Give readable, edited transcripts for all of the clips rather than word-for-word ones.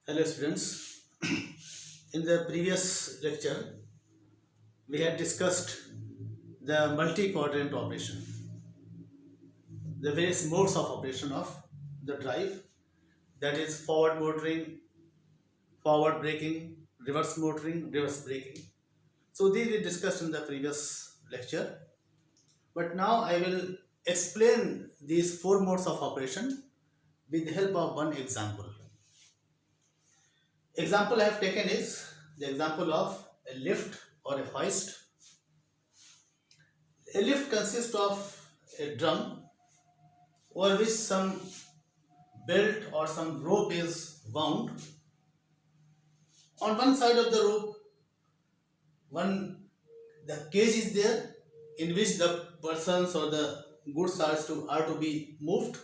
Hello students, in the previous lecture we had discussed the multi-quadrant operation, the various modes of operation of the drive, that is forward motoring, forward braking, reverse motoring, reverse braking. So these we discussed in the previous lecture, but now I will explain these four modes of operation with the help of one example. Example I have taken is the example of a lift or a hoist. A lift consists of a drum over which some belt or some rope is wound. On one side of the rope, the cage is there in which the persons or the goods are to be moved,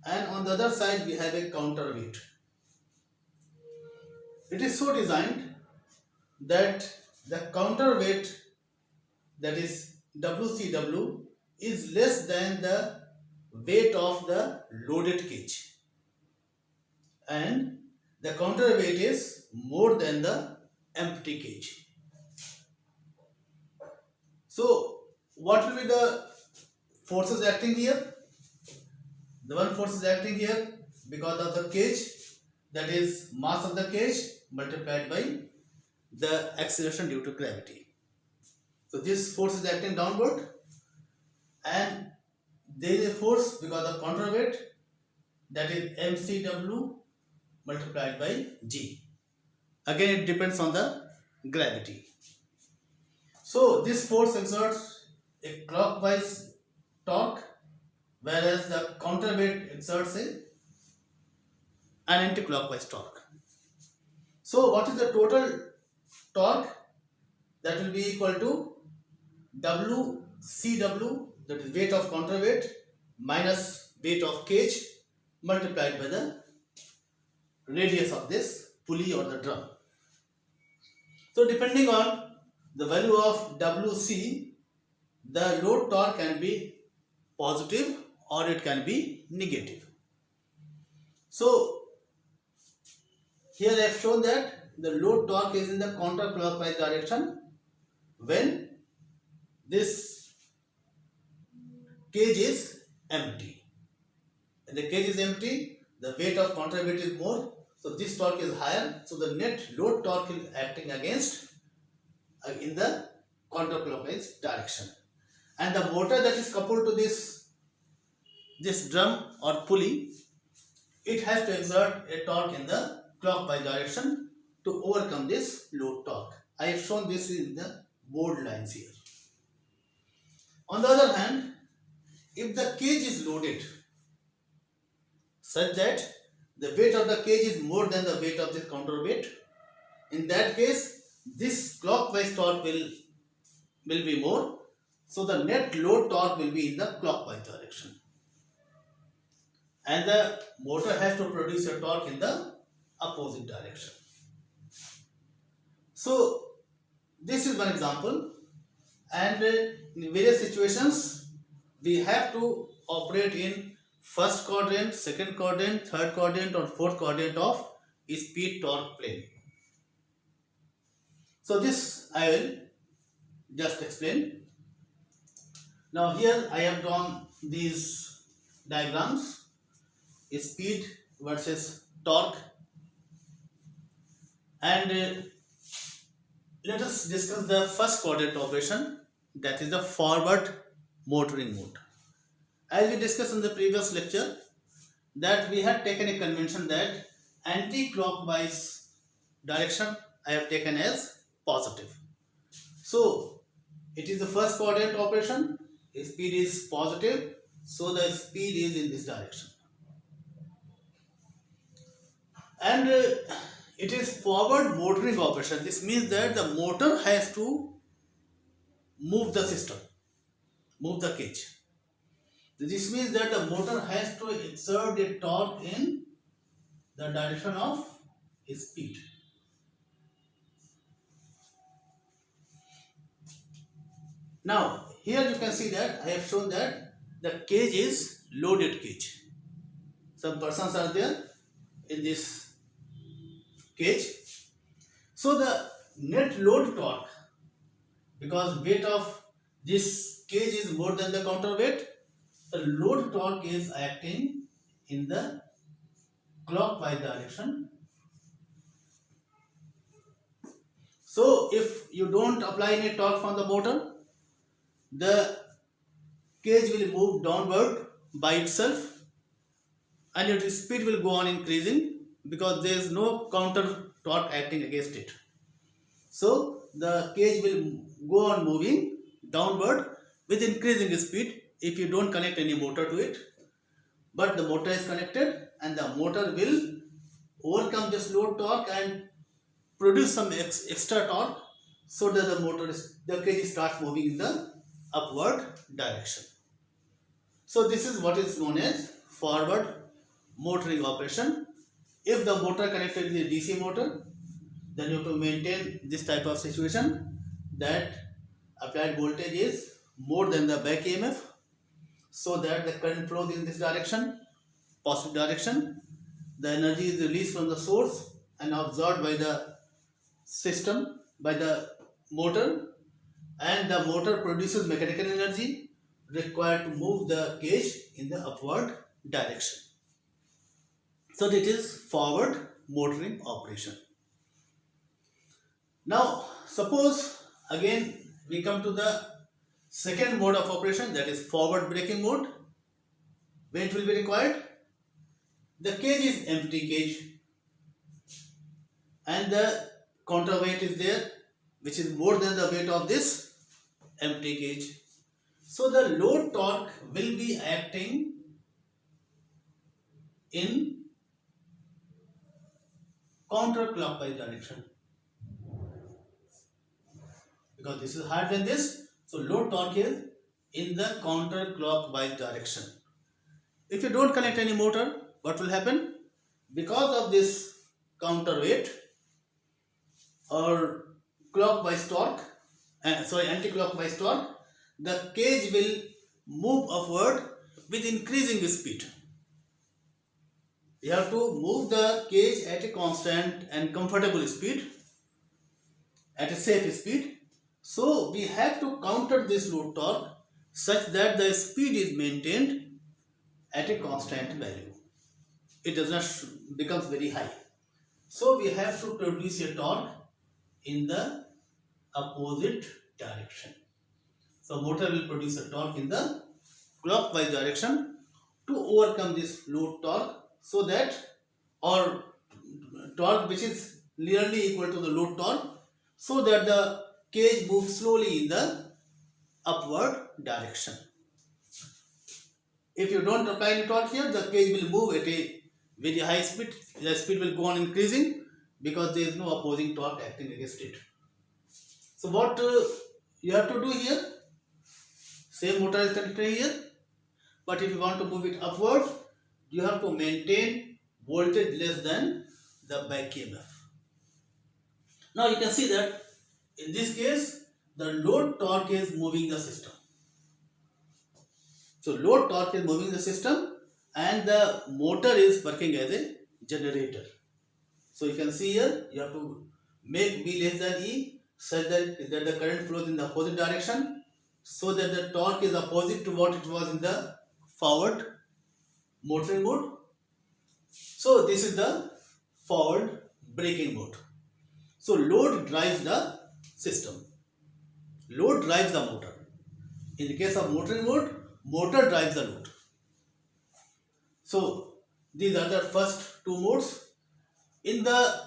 and on the other side we have a counterweight. It is so designed that the counterweight, that is WCW, is less than the weight of the loaded cage, and the counterweight is more than the empty cage. So what will be the forces acting here? The one force is acting here because of the cage, that is mass of the cage multiplied by the acceleration due to gravity. So this force is acting downward, and there is a force because of counterweight, that is MCW multiplied by G. Again it depends on the gravity. So this force exerts a clockwise torque, whereas the counterweight exerts an anti-clockwise torque. So what is the total torque? That will be equal to WCW, that is weight of counterweight minus weight of cage multiplied by the radius of this pulley or the drum. So depending on the value of WC, the load torque can be positive or it can be negative. So here I have shown that the load torque is in the counterclockwise direction when this cage is empty. When the cage is empty, the weight of counterweight is more, so this torque is higher, so the net load torque is acting against in the counterclockwise direction. And the motor that is coupled to this drum or pulley, it has to exert a torque in the clockwise direction to overcome this load torque. I have shown this in the bold lines here. On the other hand, if the cage is loaded such that the weight of the cage is more than the weight of this counterweight, in that case this clockwise torque will be more, so the net load torque will be in the clockwise direction, and the motor has to produce a torque in the opposite direction. So this is one example, and in various situations we have to operate in first quadrant, second quadrant, third quadrant or fourth quadrant of speed torque plane. So this I will just explain. Now here I have drawn these diagrams, speed versus torque, and let us discuss the first quadrant operation, that is the forward motoring mode. As we discussed in the previous lecture, that we had taken a convention that anti-clockwise direction I have taken as positive. So it is the first quadrant operation, speed is positive, so the speed is in this direction. And it is forward motoring operation. This means that the motor has to move the system, move the cage. This means that the motor has to exert a torque in the direction of speed. Now here you can see that I have shown that the cage is loaded cage. Some persons are there in this cage. So the net load torque, because weight of this cage is more than the counterweight, the load torque is acting in the clockwise direction. So if you don't apply any torque from the motor, the cage will move downward by itself and its speed will go on increasing because there is no counter torque acting against it. So the cage will go on moving downward with increasing speed if you don't connect any motor to it. But the motor is connected and the motor will overcome this load torque and produce some extra torque so that the cage starts moving in the upward direction. So this is what is known as forward motoring operation. If the motor connected with a DC motor, then you have to maintain this type of situation that applied voltage is more than the back EMF, so that the current flows in this direction, positive direction. The energy is released from the source and absorbed by the system, by the motor, and the motor produces mechanical energy required to move the cage in the upward direction. So this is forward motoring operation. Now suppose again we come to the second mode of operation, that is forward braking mode. When it will be required? The cage is empty cage and the counterweight is there, which is more than the weight of this empty cage. So the load torque will be acting in counterclockwise direction, because this is higher than this. So load torque is in the counterclockwise direction. If you don't connect any motor, what will happen? Because of this counterweight or clockwise torque, anti-clockwise torque, the cage will move upward with increasing speed. You have to move the cage at a constant and comfortable speed, at a safe speed. So we have to counter this load torque such that the speed is maintained at a constant value. It does not becomes very high. So we have to produce a torque in the opposite direction. So motor will produce a torque in the clockwise direction to overcome this load torque, so that, or torque which is nearly equal to the load torque, so that the cage moves slowly in the upward direction. If you don't apply any torque here, the cage will move at a very high speed. The speed will go on increasing because there is no opposing torque acting against it. So what you have to do here, same motor is connected here, but if you want to move it upward, you have to maintain voltage less than the back EMF. Now you can see that in this case the load torque is moving the system. So load torque is moving the system and the motor is working as a generator. So you can see here you have to make V less than E such that the current flows in the opposite direction, so that the torque is opposite to what it was in the forward motoring mode. So this is the forward braking mode. So load drives the system. Load drives the motor. In the case of motoring mode, motor drives the load. So these are the first two modes. In the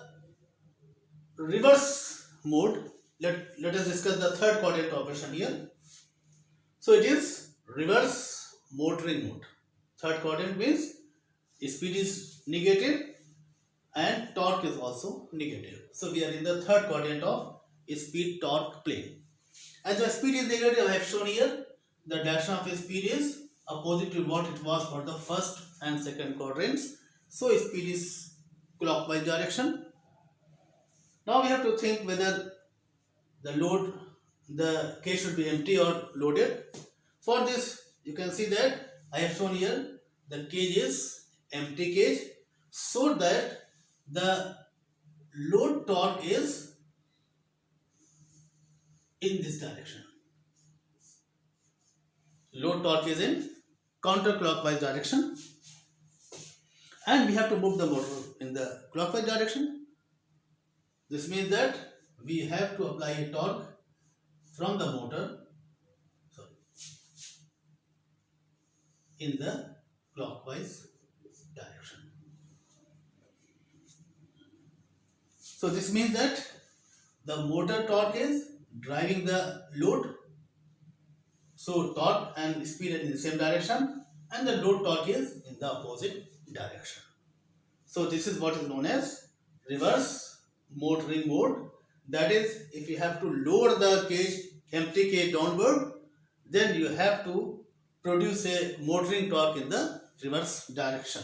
reverse mode, let us discuss the third quadrant operation here. So it is reverse motoring mode. Third quadrant means speed is negative and torque is also negative. So we are in the third quadrant of speed torque plane. As the speed is negative, I have shown here the direction of speed is opposite to what it was for the first and second quadrants. So speed is clockwise direction. Now we have to think whether the cage should be empty or loaded. For this, you can see that I have shown here the cage is empty cage, so that the load torque is in this direction. Load torque is in counterclockwise direction, and we have to move the motor in the clockwise direction. This means that we have to apply a torque from the motor in the clockwise direction. So this means that the motor torque is driving the load. So torque and speed are in the same direction, and the load torque is in the opposite direction. So this is what is known as reverse motoring mode. That is, if you have to lower the cage, empty cage downward, then you have to produce a motoring torque in the reverse direction.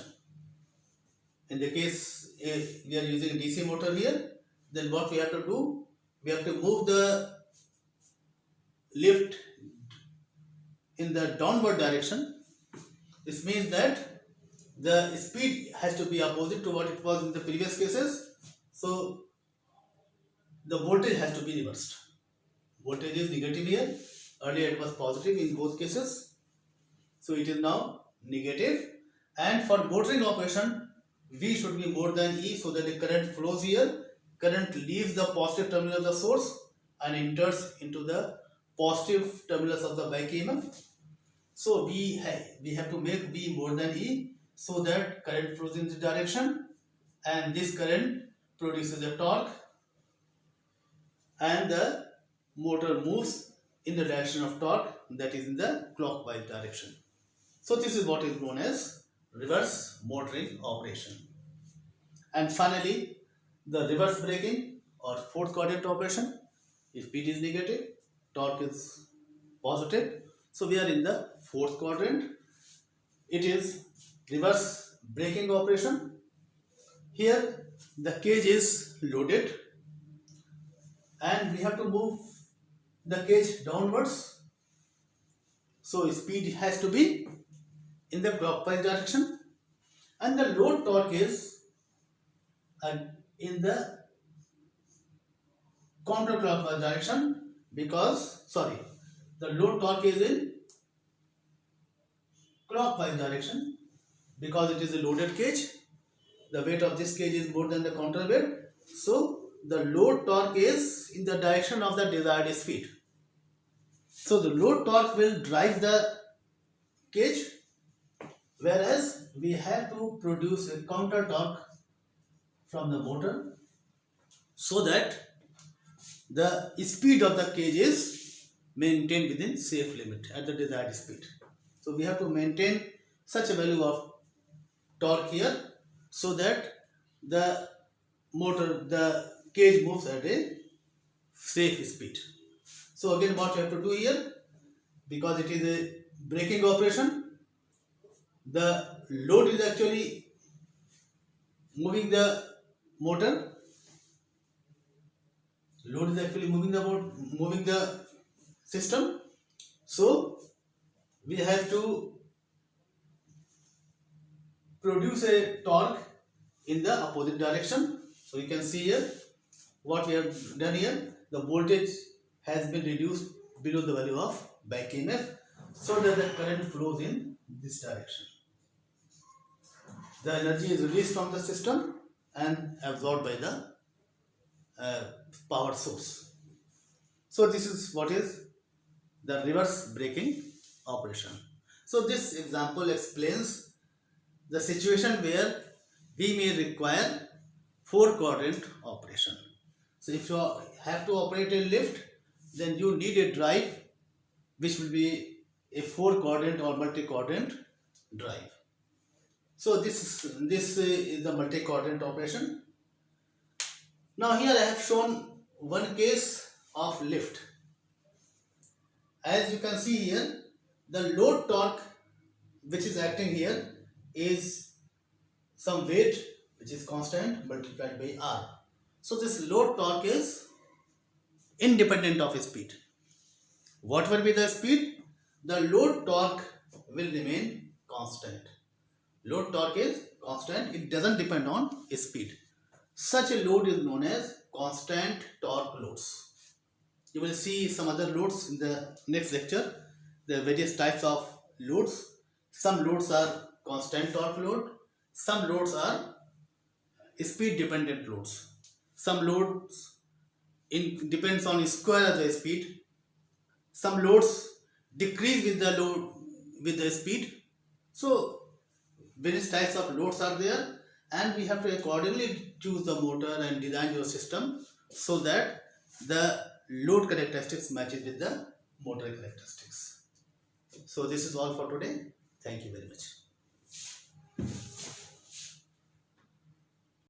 In the case if we are using DC motor here, then what we have to do, we have to move the lift in the downward direction. This means that the speed has to be opposite to what it was in the previous cases. So the voltage has to be reversed. Voltage is negative here. Earlier it was positive in both cases. So it is now negative. And for motoring operation, V should be more than E, so that the current flows here. Current leaves the positive terminal of the source and enters into the positive terminals of the back EMF. So we have to make V more than E, so that current flows in this direction, and this current produces a torque, and the motor moves in the direction of torque, that is in the clockwise direction. So this is what is known as reverse motoring operation. And finally, the reverse braking or fourth quadrant operation. If speed is negative, torque is positive. So we are in the fourth quadrant. It is reverse braking operation. Here the cage is loaded, and we have to move the cage downwards. So speed has to be in the clockwise direction, and the load torque is in the counterclockwise direction, because the load torque is in clockwise direction because it is a loaded cage. The weight of this cage is more than the counterweight, so the load torque is in the direction of the desired speed. So the load torque will drive the cage, whereas we have to produce a counter torque from the motor, so that the speed of the cage is maintained within safe limit at the desired speed. So we have to maintain such a value of torque here, so that the cage moves at a safe speed. So again, what you have to do here, because it is a braking operation, the load is actually moving the motor. Load is actually moving the system. So we have to produce a torque in the opposite direction. So you can see here what we have done here. The voltage has been reduced below the value of back EMF, so that the current flows in this direction. The energy is released from the system and absorbed by the power source. So this is what is the reverse braking operation. So this example explains the situation where we may require four quadrant operation. So if you have to operate a lift, then you need a drive which will be a four quadrant or multi quadrant drive. So this is the multi quadrant operation. Now here I have shown one case of lift. As you can see here, the load torque which is acting here is some weight which is constant multiplied by R. So this load torque is independent of speed. What will be the speed? The load torque will remain constant. Load torque is constant, it doesn't depend on speed. Such a load is known as constant torque loads. You will see some other loads in the next lecture. There are various types of loads. Some loads are constant torque load. Some loads are speed dependent loads. Some loads depends on square of the speed. Some loads decrease with the load with the speed. So various types of loads are there, and we have to accordingly choose the motor and design your system so that the load characteristics matches with the motor characteristics. So this is all for today. Thank you very much.